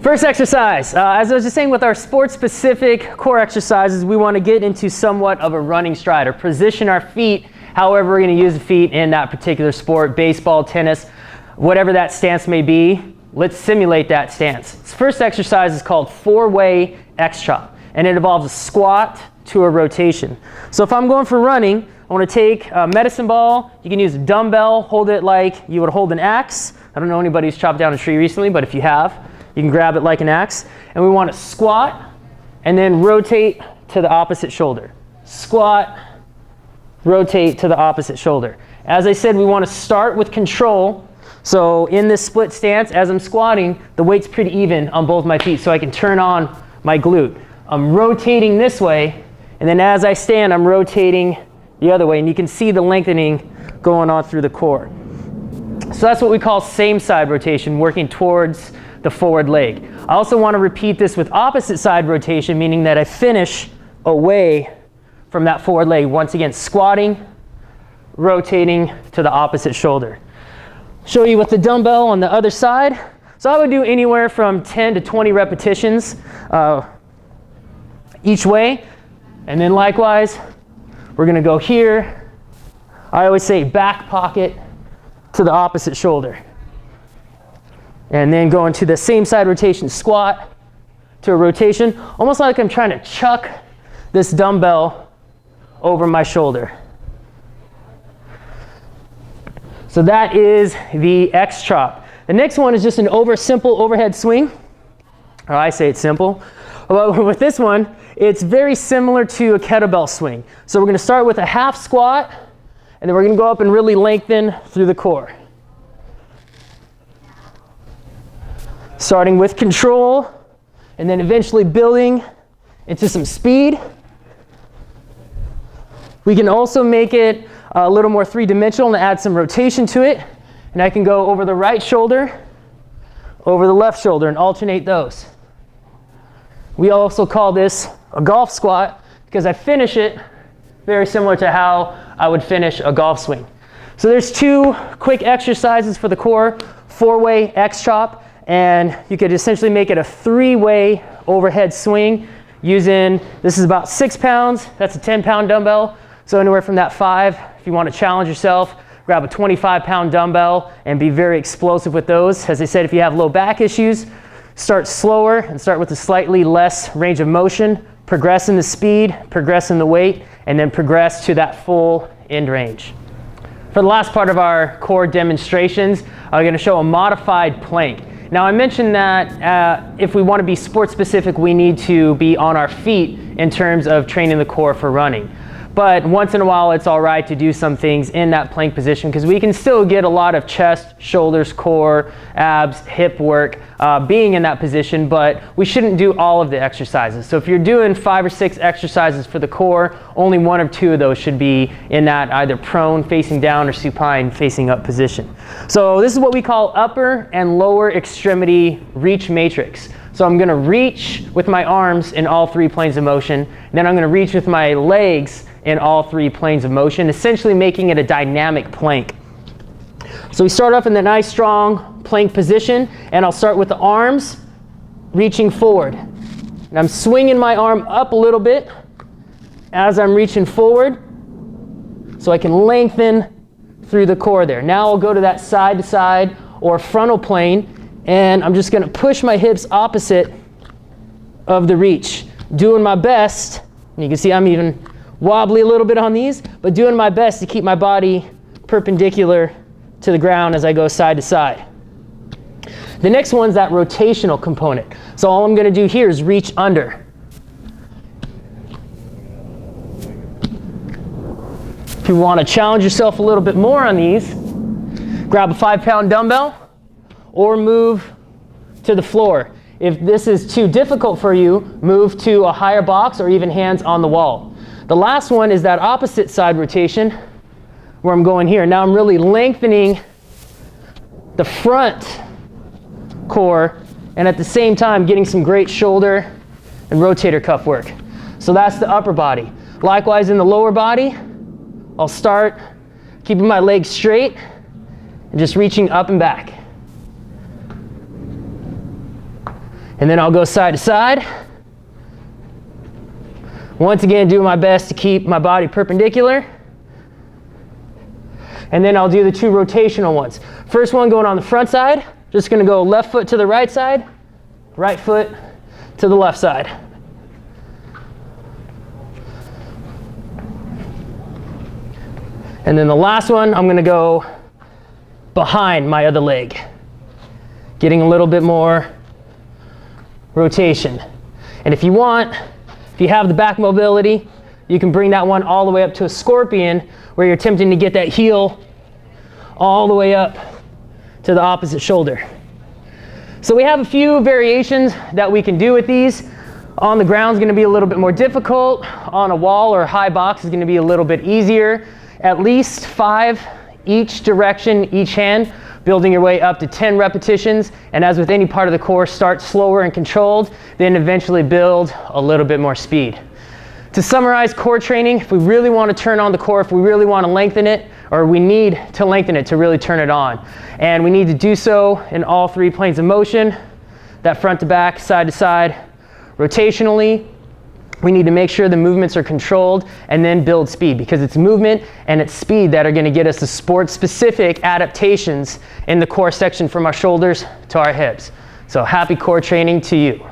First exercise, as I was just saying, with our sports-specific core exercises, we want to get into somewhat of a running stride, or position our feet however we're going to use the feet in that particular sport, baseball, tennis, whatever that stance may be. Let's simulate that stance. This first exercise is called four-way X-chop, and it involves a squat to a rotation. So if I'm going for running, I want to take a medicine ball. You can use a dumbbell, hold it like you would hold an axe. I don't know anybody who's chopped down a tree recently, but if you have, you can grab it like an axe. And we want to squat and then rotate to the opposite shoulder. Squat, rotate to the opposite shoulder. As I said, we want to start with control. So in this split stance, as I'm squatting, the weight's pretty even on both my feet, so I can turn on my glute. I'm rotating this way, and then as I stand, I'm rotating the other way, and you can see the lengthening going on through the core. So that's what we call same side rotation, working towards the forward leg. I also want to repeat this with opposite side rotation, meaning that I finish away from that forward leg. Once again, squatting, rotating to the opposite shoulder. Show you with the dumbbell on the other side. So I would do anywhere from 10 to 20 repetitions each way. And then likewise, we're going to go here. I always say back pocket to the opposite shoulder. And then go into the same side rotation, squat to a rotation, almost like I'm trying to chuck this dumbbell over my shoulder. So that is the X-chop. The next one is just an simple overhead swing. Or I say it's simple. But with this one, it's very similar to a kettlebell swing. So we're going to start with a half squat, and then we're going to go up and really lengthen through the core. Starting with control, and then eventually building into some speed. We can also make it a little more three-dimensional and add some rotation to it. And I can go over the right shoulder, over the left shoulder, and alternate those. We also call this a golf squat because I finish it very similar to how I would finish a golf swing. So there's two quick exercises for the core, four-way X-chop. And you could essentially make it a three-way overhead swing using, this is about 6 pounds, that's a 10-pound dumbbell. So anywhere from that 5, if you want to challenge yourself, grab a 25-pound dumbbell and be very explosive with those. As I said, if you have low back issues, start slower and start with a slightly less range of motion, progress in the speed, progress in the weight, and then progress to that full end range. For the last part of our core demonstrations, I'm going to show a modified plank. Now I mentioned that if we want to be sport specific, we need to be on our feet in terms of training the core for running. But once in a while, it's all right to do some things in that plank position because we can still get a lot of chest, shoulders, core, abs, hip work being in that position, but we shouldn't do all of the exercises. So if you're doing 5 or 6 exercises for the core, only 1 or 2 of those should be in that either prone facing down or supine facing up position. So this is what we call upper and lower extremity reach matrix. So I'm going to reach with my arms in all 3 planes of motion. Then I'm going to reach with my legs in all 3 planes of motion, essentially making it a dynamic plank. So we start off in the nice strong plank position, and I'll start with the arms reaching forward. And I'm swinging my arm up a little bit as I'm reaching forward so I can lengthen through the core there. Now I'll go to that side to side or frontal plane, and I'm just going to push my hips opposite of the reach, doing my best. And you can see I'm even wobbly a little bit on these, but doing my best to keep my body perpendicular to the ground as I go side to side. The next one's that rotational component. So all I'm going to do here is reach under. If you want to challenge yourself a little bit more on these, grab a 5-pound dumbbell or move to the floor. If this is too difficult for you, move to a higher box or even hands on the wall. The last one is that opposite side rotation where I'm going here. Now I'm really lengthening the front core and at the same time getting some great shoulder and rotator cuff work. So that's the upper body. Likewise in the lower body, I'll start keeping my legs straight and just reaching up and back. And then I'll go side to side. Once again, doing my best to keep my body perpendicular. And then I'll do the 2 rotational ones. First one going on the front side. Just gonna go left foot to the right side, right foot to the left side. And then the last one, I'm gonna go behind my other leg, getting a little bit more rotation. And if you want, if you have the back mobility, you can bring that one all the way up to a scorpion, where you're attempting to get that heel all the way up to the opposite shoulder. So we have a few variations that we can do with these. On the ground is going to be a little bit more difficult. On a wall or a high box is going to be a little bit easier. At least 5 each direction, each hand, building your way up to 10 repetitions. And as with any part of the core, start slower and controlled, then eventually build a little bit more speed. To summarize core training, if we really want to turn on the core, if we really want to lengthen it, or we need to lengthen it to really turn it on. And we need to do so in all 3 planes of motion, that front to back, side to side, rotationally. We need to make sure the movements are controlled and then build speed, because it's movement and it's speed that are going to get us the sport-specific adaptations in the core section from our shoulders to our hips. So happy core training to you.